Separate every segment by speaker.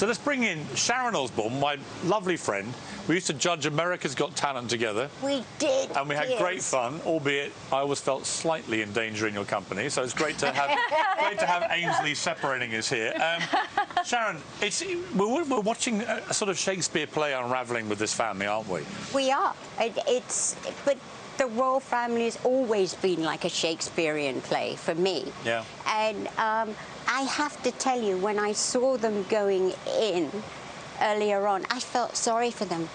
Speaker 1: So let's bring in Sharon Osbourne, my lovely friend. We used to judge America's Got Talent together.
Speaker 2: We did.
Speaker 1: And we had great fun, albeit I always felt slightly in danger in your company. So it's great to have Ainsley separating us here. Sharon, we're watching a sort of Shakespeare play unravelling with this family, aren't we?
Speaker 2: We are. But the royal family has always been like a Shakespearean play for me.
Speaker 1: Yeah.
Speaker 2: And I have to tell you, when I saw them going in earlier on, I felt sorry for them.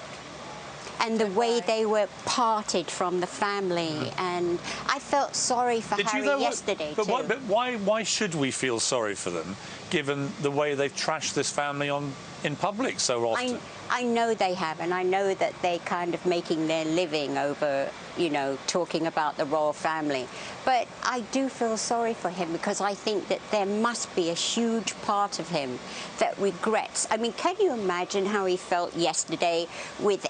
Speaker 2: And the way they were parted from the family, and I felt sorry for Harry yesterday too.
Speaker 1: But why should we feel sorry for them, given the way they've trashed this family in public so often?
Speaker 2: I know they have, and I know that they're kind of making their living over, you know, talking about the royal family. But I do feel sorry for him, because I think that there must be a huge part of him that regrets. I mean, can you imagine how he felt yesterday with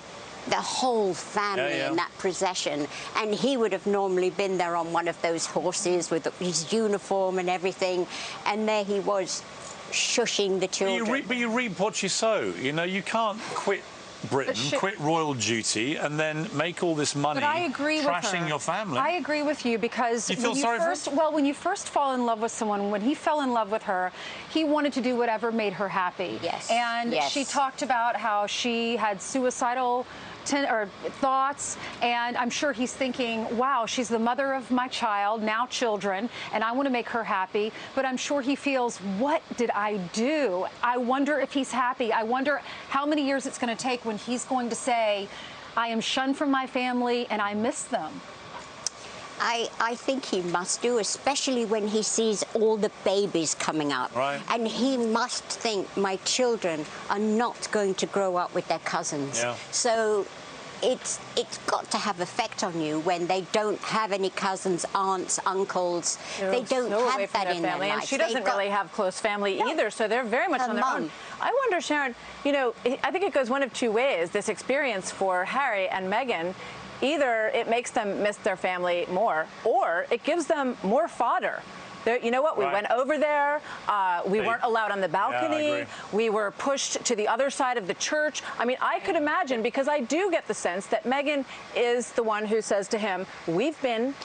Speaker 2: the whole family in that procession, and he would have normally been there on one of those horses with his uniform and everything, and there he was shushing the children.
Speaker 1: But you reap what you sow. You know, you can't quit Britain, quit royal duty, and then make all this money trashing your family.
Speaker 3: I agree with you, because when you first fall in love with someone, when he fell in love with her, he wanted to do whatever made her happy.
Speaker 2: Yes.
Speaker 3: And she talked about how she had suicidal thoughts, and I'm sure he's thinking, wow, she's the mother of my child, now children, and I want to make her happy. But I'm sure he feels, what did I do? I wonder if he's happy. I wonder how many years it's going to take when he's going to say, I am shunned from my family and I miss them.
Speaker 2: I think he must do, especially when he sees all the babies coming up.
Speaker 1: Right.
Speaker 2: And he must think, my children are not going to grow up with their cousins.
Speaker 1: Yeah.
Speaker 2: So it's got to have effect on you when they don't have any cousins, aunts, uncles. They don't have that in their life.
Speaker 4: And she doesn't really have close family either, so they're very much on their own. I wonder, Sharon, you know, I think it goes one of two ways, this experience for Harry and Meghan. Either it makes them miss their family more, or it gives them more fodder. You know what? We went over there. We weren't allowed on the balcony. We were pushed to the other side of the church. I mean, I could imagine, because I do get the sense that Meghan is the one who says to him, we've been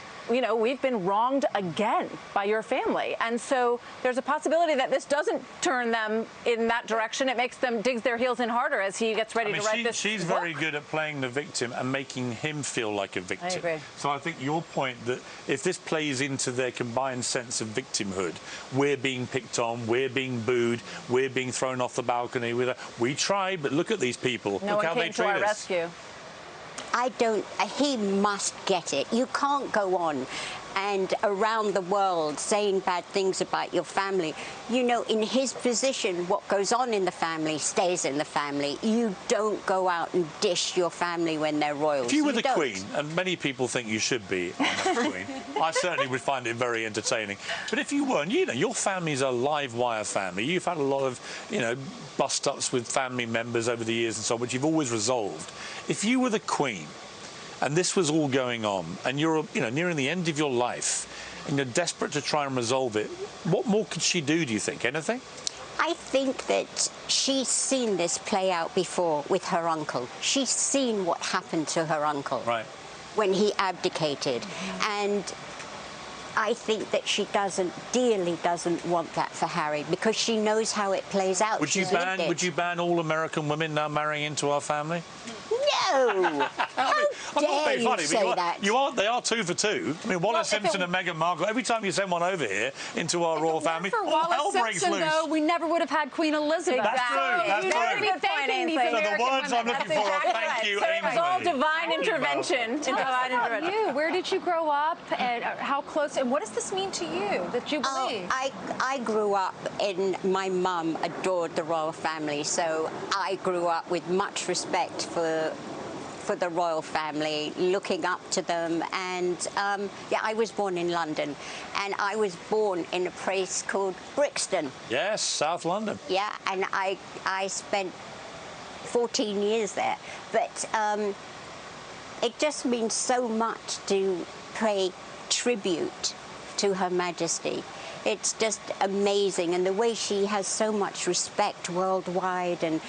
Speaker 4: wronged again by your family. And so there's a possibility that this doesn't turn them in that direction. It makes them dig their heels in harder as he gets ready to write this
Speaker 1: She's
Speaker 4: book.
Speaker 1: very good at playing the victim and making him feel like a victim.
Speaker 4: I agree.
Speaker 1: So I think your point that if this plays into their combined sense of victimhood, we're being picked on, we're being booed, we're being thrown off the balcony. We tried, but look at these people.
Speaker 4: No
Speaker 1: look
Speaker 4: one
Speaker 1: how
Speaker 4: came
Speaker 1: they
Speaker 4: to
Speaker 1: treat
Speaker 4: our
Speaker 1: us.
Speaker 4: rescue.
Speaker 2: He must get it. You can't go on and around the world saying bad things about your family. You know, in his position, what goes on in the family stays in the family. You don't go out and dish your family when they're royals.
Speaker 1: If you were the Queen, and many people think you should be the Queen, I certainly would find it very entertaining. But if you weren't, you know, your family's a live wire family. You've had a lot of, you know, bust-ups with family members over the years and so on, which you've always resolved. If you were the Queen, and this was all going on, and you're, you know, nearing the end of your life, and you're desperate to try and resolve it, what more could she do, do you think? Anything?
Speaker 2: I think that she's seen this play out before with her uncle. She's seen what happened to her uncle when he abdicated. And I think that she dearly doesn't want that for Harry, because she knows how it plays out.
Speaker 1: Would you ban all American women now marrying into our family?
Speaker 2: No! How dare you say that?
Speaker 1: They are 2 for 2. I mean, Wallace Simpson and Meghan Markle, every time you send one over here into our royal family,
Speaker 3: for
Speaker 1: hell breaks loose.
Speaker 3: Though, we never would have had Queen Elizabeth.
Speaker 1: That's true. That's true.
Speaker 3: So
Speaker 1: the words I'm looking for are thank you, Ainsley.
Speaker 4: It was all divine intervention.
Speaker 3: Where did you grow up, and how close, and what does this mean to you, the Jubilee?
Speaker 2: I grew up my mum adored the royal family, so I grew up with much respect for the royal family, looking up to them. And I was born in London, and I was born in a place called Brixton.
Speaker 1: Yes, South London.
Speaker 2: Yeah, and I spent 14 years there. But it just means so much to pay tribute to Her Majesty. It's just amazing, and the way she has so much respect worldwide, and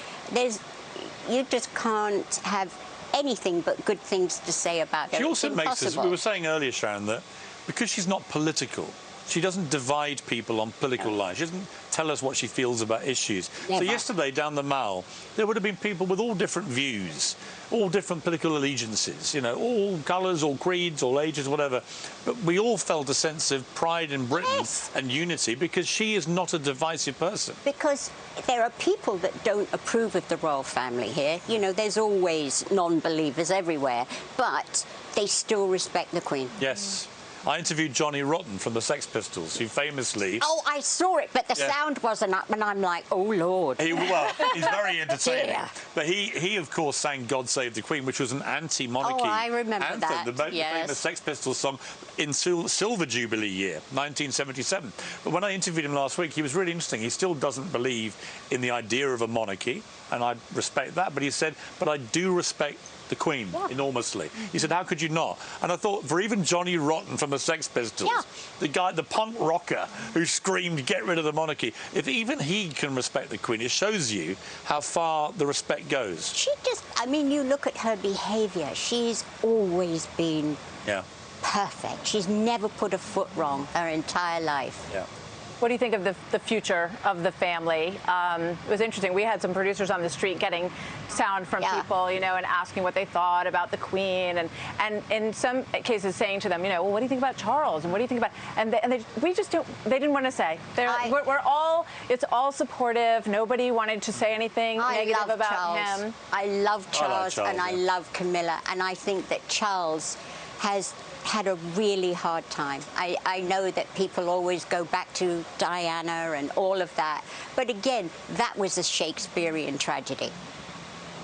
Speaker 2: you just can't have anything but good things to say about her.
Speaker 1: She also
Speaker 2: It's
Speaker 1: makes us,
Speaker 2: impossible.
Speaker 1: we were saying earlier, Sharon, that because she's not political, she doesn't divide people on political lines. She doesn't tell us what she feels about issues.
Speaker 2: Never.
Speaker 1: So yesterday, down the Mall, there would have been people with all different views, all different political allegiances, you know, all colours, all creeds, all ages, whatever. But we all felt a sense of pride in Britain
Speaker 2: Yes.
Speaker 1: and unity because she is not a divisive person.
Speaker 2: Because there are people that don't approve of the royal family here. You know, there's always non-believers everywhere, but they still respect the Queen.
Speaker 1: Yes. I interviewed Johnny Rotten from the Sex Pistols, who famously...
Speaker 2: Oh, I saw it, but the
Speaker 1: Yeah.
Speaker 2: sound wasn't up, and I'm like, oh, Lord.
Speaker 1: Well, he's very entertaining.
Speaker 2: Dear.
Speaker 1: But he, of course, sang God Save the Queen, which was an anti-monarchy
Speaker 2: Oh, I remember
Speaker 1: anthem,
Speaker 2: that,
Speaker 1: the
Speaker 2: yes.
Speaker 1: famous Sex Pistols song in Silver Jubilee year, 1977. But when I interviewed him last week, he was really interesting. He still doesn't believe in the idea of a monarchy, and I respect that. But he said, but I do respect the Queen enormously. He said, how could you not? And I thought, for even Johnny Rotten from the Sex Pistols, the guy, the punk rocker who screamed, get rid of the monarchy, if even he can respect the Queen, it shows you how far the respect goes.
Speaker 2: She just, I mean, you look at her behaviour. She's always been perfect. She's never put a foot wrong her entire life.
Speaker 1: Yeah.
Speaker 4: What do you think of the future of the family? It was interesting. We had some producers on the street getting sound from people, you know, and asking what they thought about the Queen, and in some cases saying to them, you know, well, what do you think about Charles, and what do you think about? And we just don't. They didn't want to say. We're all. It's all supportive. Nobody wanted to say anything negative about him.
Speaker 2: I love Charles,
Speaker 1: I like Charles,
Speaker 2: and I love Camilla, and I think that Charles has had a really hard time. I know that people always go back to Diana and all of that, but again, that was a Shakespearean tragedy.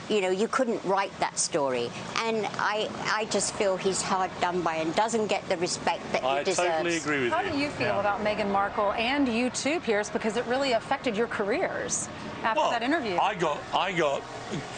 Speaker 2: You know, you couldn't write that story, and I just feel he's hard done by and doesn't get the respect that he deserves.
Speaker 1: I totally agree with you.
Speaker 3: How do you feel about Meghan Markle and you too, Piers, because it really affected your careers after that interview?
Speaker 1: I got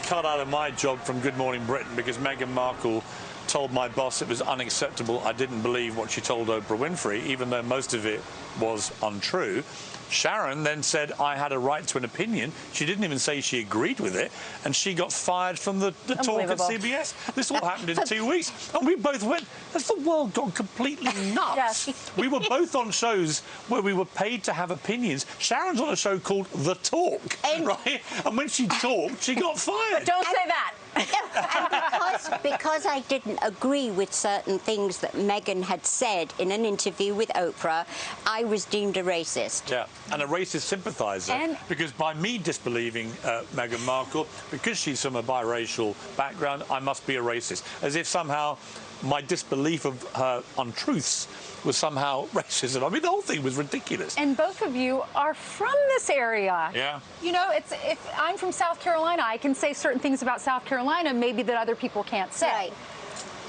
Speaker 1: cut out of my job from Good Morning Britain because Meghan Markle told my boss it was unacceptable. I didn't believe what she told Oprah Winfrey, even though most of it was untrue. Sharon then said I had a right to an opinion. She didn't even say she agreed with it, and she got fired from the talk at CBS. This all happened in 2 weeks, and we both went, has the world gone completely nuts?
Speaker 4: Yes.
Speaker 1: We were both on shows where we were paid to have opinions. Sharon's on a show called The Talk, right? And when she talked, she got fired.
Speaker 4: Don't say that.
Speaker 2: And because I didn't agree with certain things that Meghan had said in an interview with Oprah, I was deemed a racist.
Speaker 1: Yeah, and a racist sympathiser, because by me disbelieving Meghan Markle, because she's from a biracial background, I must be a racist. As if somehow my disbelief of her untruths was somehow racism. I mean, the whole thing was ridiculous.
Speaker 3: And both of you are from this area.
Speaker 1: Yeah.
Speaker 3: You know, if I'm from South Carolina, I can say certain things about South Carolina maybe that other people can't say.
Speaker 2: Right.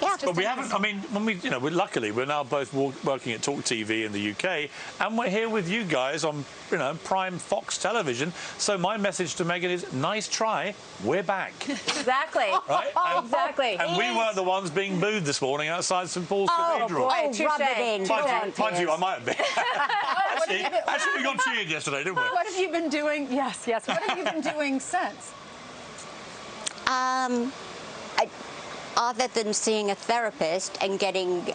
Speaker 2: Yeah.
Speaker 1: But we haven't, I mean, when we, you know, luckily we're now both working at Talk TV in the UK, and we're here with you guys on, you know, prime Fox television. So my message to Meghan is, nice try, we're back.
Speaker 4: Exactly.
Speaker 1: Right? And,
Speaker 4: exactly.
Speaker 1: And we weren't the ones being booed this morning outside St Paul's Cathedral.
Speaker 4: Boy,
Speaker 2: Oh, rub it in.
Speaker 1: Mind you, I might have been. Actually, we got cheered yesterday, didn't we?
Speaker 3: What have you been doing? Yes. What have you been doing since?
Speaker 2: Other than seeing a therapist and getting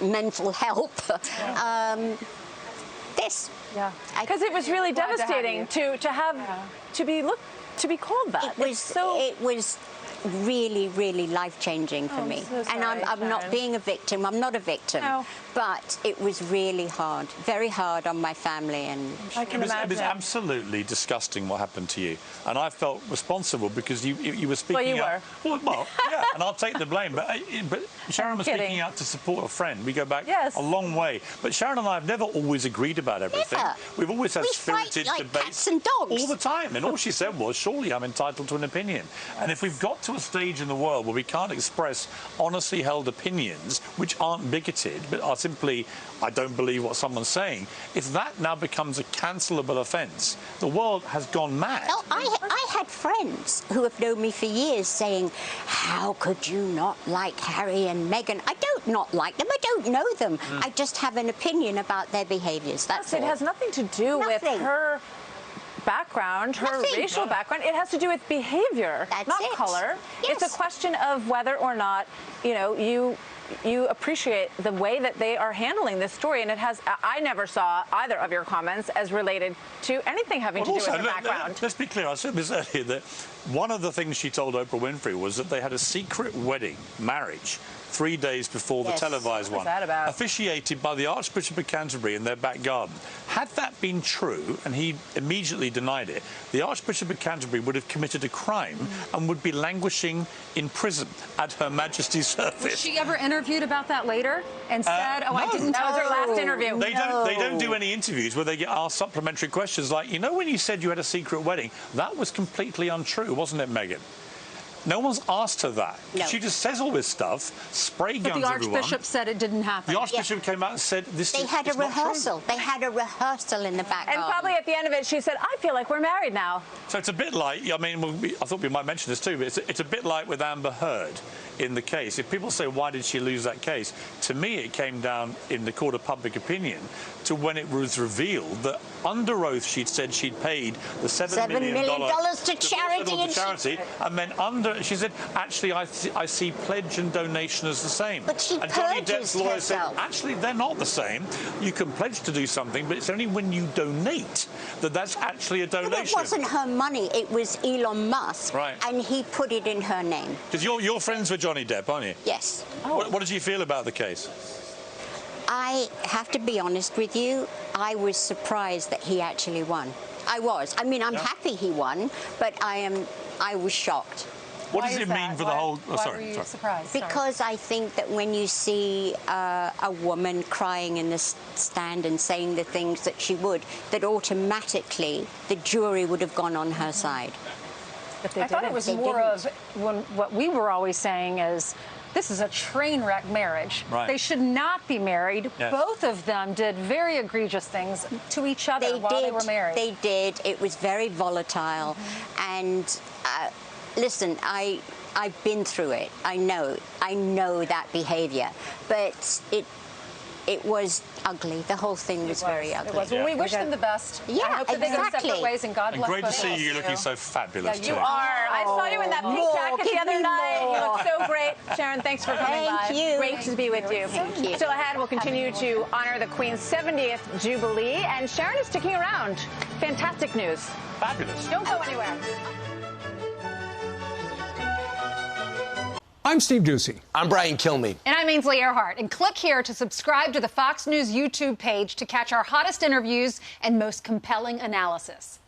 Speaker 2: mental help, this.
Speaker 3: Yeah.
Speaker 4: Because it was really
Speaker 3: Glad to have
Speaker 4: devastating to be called that.
Speaker 2: It was really, really life-changing for me.
Speaker 4: So
Speaker 2: and
Speaker 4: sorry,
Speaker 2: I'm not
Speaker 4: Sharon.
Speaker 2: being a victim. I'm not a victim.
Speaker 4: No.
Speaker 2: But it was really hard, very hard on my family. And
Speaker 4: I can
Speaker 1: It
Speaker 4: imagine.
Speaker 1: was absolutely disgusting what happened to you, and I felt responsible because you were speaking out. Well, yeah, and I'll take the blame. But Sharon was speaking out to support a friend. We go back a long way. But Sharon and I have never always agreed about everything.
Speaker 2: Never.
Speaker 1: We've always had
Speaker 2: We
Speaker 1: spirited
Speaker 2: fight like
Speaker 1: debates
Speaker 2: cats and dogs.
Speaker 1: all the time. And all she said was, "Surely I'm entitled to an opinion." And if we've got to a stage in the world where we can't express honestly held opinions, which aren't bigoted but are simply, I don't believe what someone's saying, if that now becomes a cancelable offence, the world has gone mad.
Speaker 2: no, I had friends who have known me for years saying, how could you not like Harry and Meghan? I don't not like them. I don't know them. I just have an opinion about their behaviours. That's
Speaker 4: It
Speaker 2: all.
Speaker 4: has nothing to do with her background, her racial background. It has to do with behavior, not color.
Speaker 2: Yes.
Speaker 4: It's a question of whether or not, you know, you appreciate the way that they are handling this story. And it has, I never saw either of your comments as related to anything having to do with the background.
Speaker 1: Let's be clear, I said this earlier, that one of the things she told Oprah Winfrey was that they had a secret wedding, marriage, 3 days before the televised one, officiated by the Archbishop of Canterbury in their back garden. Had that been true, and he immediately denied it, the Archbishop of Canterbury would have committed a crime and would be languishing in prison at Her Majesty's service.
Speaker 3: Was she ever interviewed about that later and said, "Oh,
Speaker 1: no.
Speaker 3: I didn't"?
Speaker 4: That was her last interview.
Speaker 1: They don't do any interviews where they get asked supplementary questions like, you know, when you said you had a secret wedding, that was completely untrue, wasn't it, Meghan? No one's asked her that.
Speaker 2: No.
Speaker 1: She just says all this stuff, spray guns
Speaker 3: But the
Speaker 1: everyone.
Speaker 3: Archbishop said it didn't happen.
Speaker 1: The Archbishop came out and said this
Speaker 2: They
Speaker 1: is
Speaker 2: had a
Speaker 1: it's not true.
Speaker 2: rehearsal. They had a rehearsal in the back
Speaker 4: And
Speaker 2: garden.
Speaker 4: probably at the end of it, she said, I feel like we're married now.
Speaker 1: So it's a bit like, I mean, I thought we might mention this too, but it's a bit like with Amber Heard in the case. If people say, why did she lose that case? To me, it came down in the court of public opinion to when it was revealed that under oath she'd said she'd paid the $7 million
Speaker 2: to charity.
Speaker 1: And then she said, actually, I see pledge and donation as the same.
Speaker 2: But she
Speaker 1: and Johnny
Speaker 2: purchased
Speaker 1: Depp's lawyer
Speaker 2: herself.
Speaker 1: said, actually, they're not the same. You can pledge to do something, but it's only when you donate that that's actually a donation.
Speaker 2: But it wasn't her money. It was Elon Musk.
Speaker 1: Right.
Speaker 2: And he put it in her name.
Speaker 1: Because you're friends with Johnny Depp, aren't you?
Speaker 2: Yes.
Speaker 1: What did you feel about the case?
Speaker 2: I have to be honest with you, I was surprised that he actually won. I was. I mean, I'm happy he won, but I was shocked.
Speaker 1: What does it mean for the whole... Oh,
Speaker 3: why
Speaker 1: sorry.
Speaker 3: were you surprised?
Speaker 2: Because I think that when you see a woman crying in the stand and saying the things that she would, that automatically the jury would have gone on her side.
Speaker 3: I thought it was more of what we were always saying is, this is a train wreck marriage.
Speaker 1: Right.
Speaker 3: They should not be married.
Speaker 1: Yes.
Speaker 3: Both of them did very egregious things to each other while they were married.
Speaker 2: They did. It was very volatile. And listen, I've been through it. I know that behavior. But it was ugly. The whole thing was very ugly.
Speaker 3: It was. Well, we wish them the best.
Speaker 2: Yeah,
Speaker 3: I hope that they go
Speaker 2: exactly.
Speaker 3: separate ways, and God bless
Speaker 1: Great to
Speaker 3: both
Speaker 1: see
Speaker 3: of
Speaker 1: you
Speaker 3: us.
Speaker 1: looking so fabulous,
Speaker 3: Yeah, you
Speaker 1: too.
Speaker 3: are.
Speaker 4: I saw you in that pink jacket the other night. You look so great. Sharon, thanks for coming by.
Speaker 2: Thank you.
Speaker 4: Great to be with you.
Speaker 2: Thank you.
Speaker 4: Still ahead, we'll continue to honor the Queen's 70th Jubilee, and Sharon is sticking around. Fantastic news.
Speaker 1: Fabulous.
Speaker 4: Don't go anywhere.
Speaker 5: I'm Steve Ducey.
Speaker 6: I'm Brian Kilmeade.
Speaker 3: And I'm Ainsley Earhart. And click here to subscribe to the Fox News YouTube page to catch our hottest interviews and most compelling analysis.